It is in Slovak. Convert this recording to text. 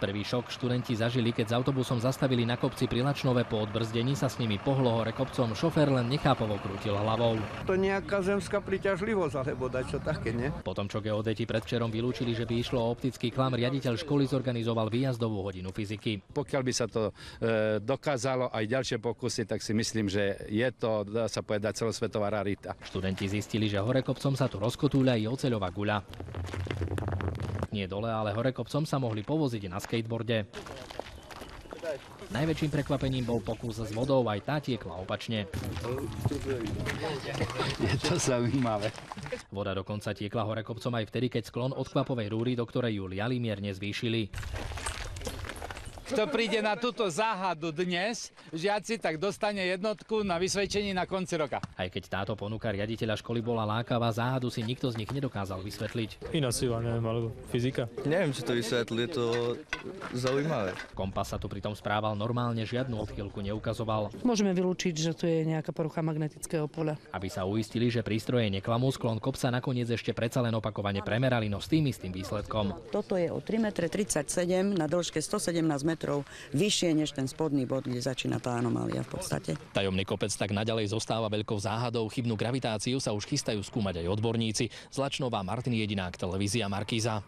Prvý šok študenti zažili, keď s autobusom zastavili na kopci pri Lačnove. Po odbrzdení sa s nimi pohlo hore kopcom. Šofér len nechápavo krútil hlavou. To nejaká zemská príťažlivosť, alebo dačo také, nie? Potom, čo geodeti predvčerom vylúčili, že by išlo o optický klam, riaditeľ školy zorganizoval výjazdovú hodinu fyziky. Pokiaľ by sa to dokázalo aj ďalšie pokusy, tak si myslím, že je to, dá sa povedať, celosvetová rarita. Študenti zistili, že hore kopcom sa tu rozkotúľa i oceľová guľa. Nie dole, ale hore kopcom sa mohli povoziť na skateboarde. Najväčším prekvapením bol pokus s vodou, aj tá tiekla opačne. Je to zaujímavé. Voda dokonca tiekla hore kopcom aj vtedy, keď sklon od kvapovej rúry, do ktorej ju liali, mierne zvýšili. Kto príde na túto záhadu dnes, žiaci, tak dostane jednotku na vysvedčení na konci roka. Aj keď táto ponuka riaditeľa školy bola lákavá, záhadu si nikto z nich nedokázal vysvetliť. Iná sila, neviem, alebo fyzika. Neviem, čo to vysvetliť, je to zaujímavé. Kompas sa tu pritom správal normálne, žiadnu odchýlku neukazoval. Môžeme vylúčiť, že tu je nejaká porucha magnetického poľa. Aby sa uistili, že prístroje neklamú, sklon kopca nakoniec ešte predsa len opakovane premerali, no s tým istým výsledkom. Toto je o 3,37 m na dĺžke 117 metrov vyššie než ten spodný bod, kde začína tá anomália v podstate. Tajomný kopec tak naďalej zostáva veľkou záhadou. Chybnú gravitáciu sa už chystajú skúmať aj odborníci. Z Lačnova, Martin Jedinák, televízia Markíza.